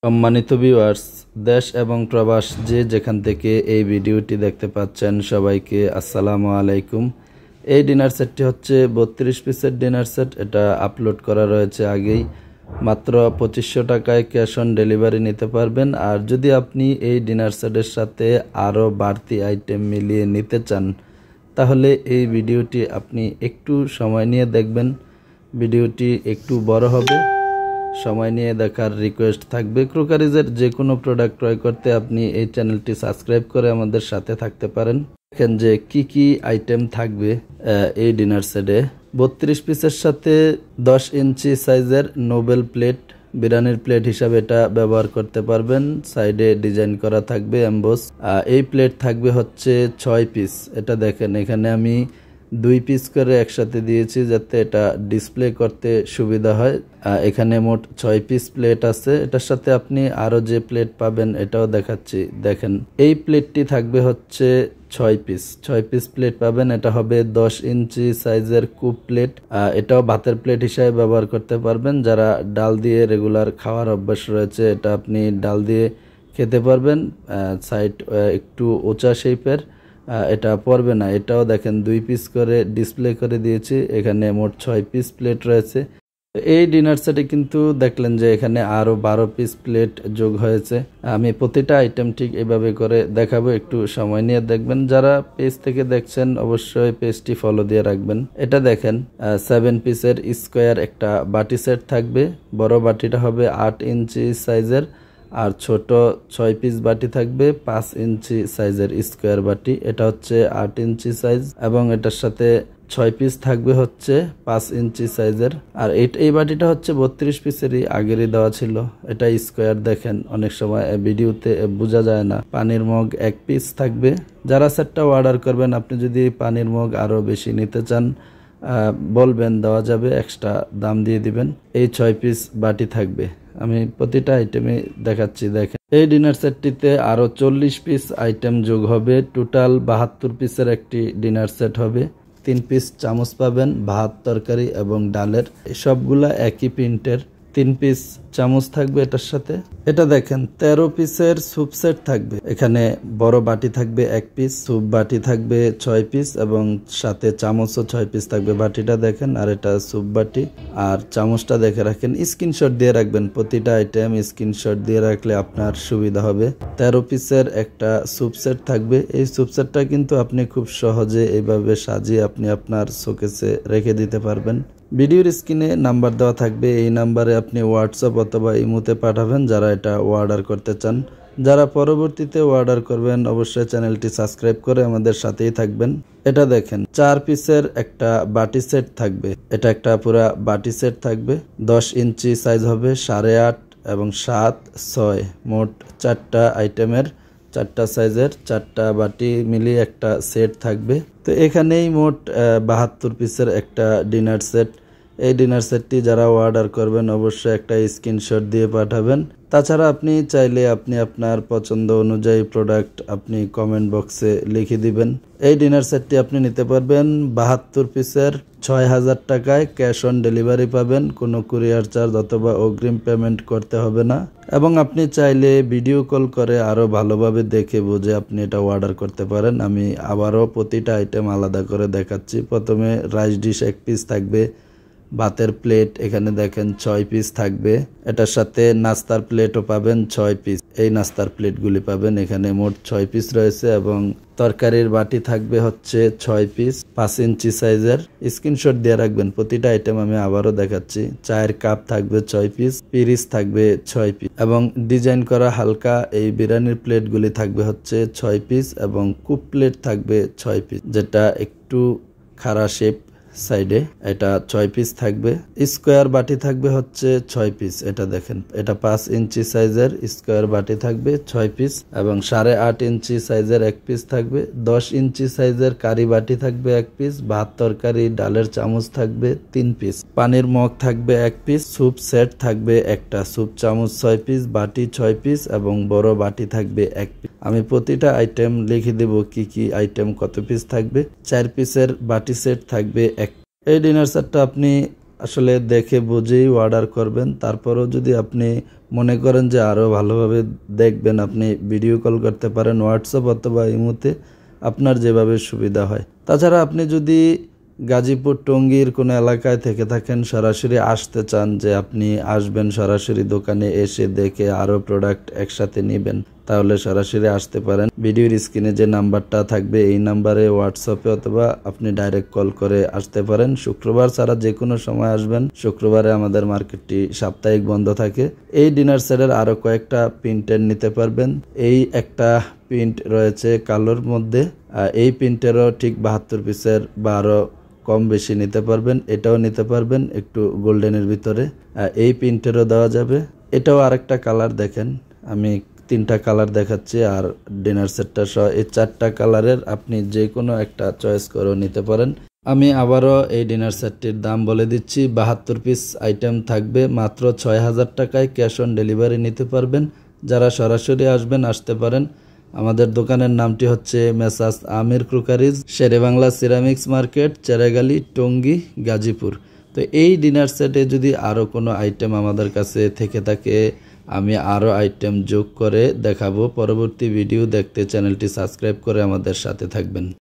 সম্মানিত ভিউয়ার্স, দেশ এবং প্রবাস যে যেখান থেকে এই ভিডিওটি দেখতে পাচ্ছেন সবাইকে আসসালামু আলাইকুম। এই ডিনার সেটটি হচ্ছে 32 পিসের ডিনার সেট। এটা আপলোড করা রয়েছে আগেই। মাত্র 2500 টাকায় ক্যাশ অন ডেলিভারি নিতে পারবেন। আর যদি আপনি এই ডিনার সেটের সাথে আরও বাড়তি আইটেম মিলিয়ে নিতে চান তাহলে এই ভিডিওটি আপনি একটু সময় নিয়ে দেখবেন। ভিডিওটি একটু বড় হবে, সময় নিয়ে দেখার রিকোয়েস্ট থাকবে। ক্রোকারিজের যে কোনো প্রোডাক্ট ক্রয় করতে আপনি এই চ্যানেলটি সাবস্ক্রাইব করে আমাদের সাথে থাকতে পারেন। দেখেন যে কি আইটেম থাকবে এই ডিনার সেটে। 32 পিসের সাথে 10 ইঞ্চি সাইজের নোবেল প্লেট, বিরিয়ানির প্লেট হিসাবে এটা ব্যবহার করতে পারবেন। সাইডে ডিজাইন করা থাকবে এমবোস। এই প্লেট থাকবে হচ্ছে 6 পিস। এটা দেখেন, এখানে আমি 2 পিস করে একসাথে দিয়েছি যাতে এটা ডিসপ্লে করতে সুবিধা হয়। এখানে মোট 6 পিস প্লেট আছে। এটার সাথে আপনি আরো যে প্লেট পাবেন এটাও দেখাচ্ছি। দেখেন, এই প্লেটটি থাকবে হচ্ছে 6 পিস প্লেট পাবেন। এটা হবে 10 ইঞ্চি সাইজের কুপ প্লেট। এটাও ভাতের প্লেট হিসাবে ব্যবহার করতে পারবেন। যারা ডাল দিয়ে রেগুলার খাওয়ার অভ্যাস রয়েছে এটা আপনি ডাল দিয়ে খেতে পারবেন। সাইড একটু উঁচা শেপের, এটা পড়বে না। এটাও দেখেন 2 পিস করে ডিসপ্লে করে দিয়েছি। এখানে মোট 6 পিস প্লেট রয়েছে। এই ডিনার সেটে কিন্তু দেখলেন যে এখানে আরো 12 পিস প্লেট যোগ হয়েছে। আমি প্রতিটা আইটেম ঠিক এভাবে করে দেখাবো, একটু সময় নিয়ে দেখবেন। যারা পেজ থেকে দেখছেন অবশ্যই পেজটি ফলো দিয়ে রাখবেন। এটা দেখেন 7 পিসের স্কোয়ার একটা বাটি সেট থাকবে। বড় বাটিটা হবে 8 ইঞ্চি সাইজের, আর ছোট 6 পিস বাটি থাকবে 5 ইঞ্চি সাইজের স্কোয়ার বাটি। এটা হচ্ছে 8 ইঞ্চি সাইজ এবং এটার সাথে 6 পিস থাকবে হচ্ছে 5 ইঞ্চি সাইজের। আর এই বাটিটা হচ্ছে 32 পিসেরই, আগেরই দেওয়া ছিল। এটা স্কোয়ার। দেখেন, অনেক সময় ভিডিওতে বোঝা যায় না। পানির মগ 1 পিস থাকবে। যারা সেটটা অর্ডার করবেন, আপনি যদি পানির মগ আরো বেশি নিতে চান বলবেন, দেওয়া যাবে, এক্সট্রা দাম দিয়ে দিবেন। এই 6 পিস বাটি থাকবে। আমি প্রতিটা আইটেমে দেখাচ্ছি। দেখেন, এই ডিনার সেটটিতে আরো 40 পিস আইটেম যোগ হবে। টোটাল 72 পিসের একটি ডিনার সেট হবে। 3 পিস চামচ পাবেন ভাত, তরকারি এবং ডালের। সবগুলা একই প্রিন্টের। 3 পিস চামচ থাকবে এটার সাথে। এটা দেখেন 13 পিসের স্যুপ সেট থাকবে। এখানে বড় বাটি থাকবে 1 পিস, স্যুপ বাটি থাকবে 6 পিস এবং সাথে চামচও 6 পিস থাকবে। বাটিটা দেখেন, আর এটা স্যুপ বাটি। আর চামচটা দেখে রাখেন, স্ক্রিনশট দিয়ে রাখবেন। প্রতিটা আইটেম স্ক্রিনশট দিয়ে রাখলে আপনার সুবিধা হবে। 13 পিসের একটা স্যুপ সেট থাকবে। এই স্যুপ সেটটা কিন্তু আপনি খুব সহজে এইভাবে সাজিয়ে আপনি আপনার শোকেসে রেখে দিতে পারবেন। ভিডিওর স্ক্রিনে নাম্বার দেওয়া থাকবে, এই নাম্বারে আপনি হোয়াটসঅ্যাপ অথবা ইমোতে পাঠাবেন যারা এটা অর্ডার করতে চান। যারা পরবর্তীতে অর্ডার করবেন অবশ্যই চ্যানেলটি সাবস্ক্রাইব করে আমাদের সাথেই থাকবেন। এটা দেখেন 4 পিসের একটা বাটি সেট থাকবে। এটা একটা পুরা বাটি সেট থাকবে। 10 ইঞ্চি সাইজ হবে, 8.5 এবং 7, 6 মোট 4টা আইটেমের 4টা সাইজের 4টা বাটি মিলিয়ে একটা সেট থাকবে। তো এখানেই মোট 72 পিসের একটা ডিনার সেট। এই ডিনার সেটটি যারা অর্ডার করবেন অবশ্যই একটা স্ক্রিনশট দিয়ে পাঠাবেন। তাছাড়া আপনি চাইলে আপনি আপনার পছন্দ অনুযায়ী প্রোডাক্ট আপনি কমেন্ট বক্সে লিখে দিবেন। এই ডিনার সেটটি আপনি নিতে পারবেন 72 পিসের 6000 টাকায়। ক্যাশ অন ডেলিভারি পাবেন, কোনো কুরিয়ার চার্জ অথবা অগ্রিম পেমেন্ট করতে হবে না। এবং আপনি চাইলে ভিডিও কল করে আরো ভালোভাবে দেখে বুঝে আপনি এটা অর্ডার করতে পারেন। আমি আবারও প্রতিটা আইটেম আলাদা করে দেখাচ্ছি। প্রথমে রাইস ডিশ 1 পিস থাকবে। ভাতের প্লেট এখানে দেখেন 6 পিস থাকবে। এটার সাথে নাস্তার প্লেটও পাবেন 6 পিস। এই নাস্তার প্লেটগুলি পাবেন। এখানে মোট 6 পিস রয়েছে এবং তরকারির বাটি থাকবে হচ্ছে 6 পিস 5 ইঞ্চি সাইজের। স্ক্রিনশট দিয়ে রাখবেন। প্রতিটা আইটেম আমি আবারও দেখাচ্ছি। চায়ের কাপ থাকবে 6 পিস, পিরিচ থাকবে 6 পিস এবং ডিজাইন করা হালকা এই বিরিয়ানির প্লেটগুলি থাকবে হচ্ছে 6 পিস এবং কুপ প্লেট থাকবে 6 পিস, যেটা একটু খাড়া শেপ সাইডে। এটা 6 পিস থাকবে। স্কোয়ার বাটি থাকবে হচ্ছে 6 পিস। এটা দেখেন, এটা 5 ইঞ্চি সাইজের স্কোয়ার বাটি থাকবে 6 পিস এবং 8.5 ইঞ্চি সাইজের 1 পিস থাকবে। 10 ইঞ্চি সাইজের কারি বাটি থাকবে 1 পিস। ভাত, তরকারি, ডালের চামচ থাকবে 3 পিস। পানির মগ থাকবে 1 পিস। স্যুপ সেট থাকবে একটা। স্যুপ চামচ 6 পিস, বাটি 6 পিস এবং বড় বাটি থাকবে 1 পিস। আমি প্রতিটা আইটেম লিখে দেব কি আইটেম কত পিস থাকবে। 4 পিসের বাটি সেট থাকবে। এই ডিনার সেটটা আপনি আসলে দেখে বুঝেই অর্ডার করবেন। তারপরেও যদি আপনি মনে করেন যে আরও ভালোভাবে দেখবেন, আপনি ভিডিও কল করতে পারেন হোয়াটসঅ্যাপ অথবা ইমোতে, আপনার যেভাবে সুবিধা হয়। তাছাড়া আপনি যদি গাজীপুর টঙ্গীর কোনো এলাকায় থেকে থাকেন, সরাসরি আসতে চান যে আপনি আসবেন সরাসরি দোকানে এসে দেখে আরও প্রোডাক্ট একসাথে নেবেন, তাহলে সরাসরি আসতে পারেন। ভিডিওর স্ক্রিনে যে নাম্বারটা থাকবে এই নাম্বারে হোয়াটসঅ্যাপে অথবা আপনি ডাইরেক্ট কল করে আসতে পারেন। শুক্রবার ছাড়া যে কোনো সময় আসবেন। শুক্রবারে আমাদের মার্কেটটি সাপ্তাহিক বন্ধ থাকে। এই ডিনার সেটের আরও কয়েকটা প্রিন্টের নিতে পারবেন। এই একটা প্রিন্ট রয়েছে কালোর মধ্যে, এই প্রিন্টেরও ঠিক 72 পিসের বা আরও কম বেশি নিতে পারবেন। এটাও নিতে পারবেন একটু গোল্ডেনের ভিতরে, এই প্রিন্টেরও দেওয়া যাবে। এটাও আরেকটা কালার দেখেন, আমি 3টা কালার দেখাচ্ছি আর ডিনার সেটটা সহ এই 4টা কালারের আপনি যে কোনো একটা চয়েস করেও নিতে পারেন। আমি আবারও এই ডিনার সেটটির দাম বলে দিচ্ছি। 72 পিস আইটেম থাকবে মাত্র 6000 টাকায়, ক্যাশ অন ডেলিভারি নিতে পারবেন। যারা সরাসরি আসবেন আসতে পারেন। আমাদের দোকানের নামটি হচ্ছে মেসাস আমির ক্রুকারিজ, শেরেবাংলা সিরামিক্স মার্কেট, চেরাগালি, টঙ্গী, গাজীপুর। তো এই ডিনার সেটে যদি আরও কোনো আইটেম আমাদের কাছে থেকে থাকে, আমি আরও আইটেম যোগ করে দেখাবো। পরবর্তী ভিডিও দেখতে চ্যানেলটি সাবস্ক্রাইব করে আমাদের সাথে থাকবেন।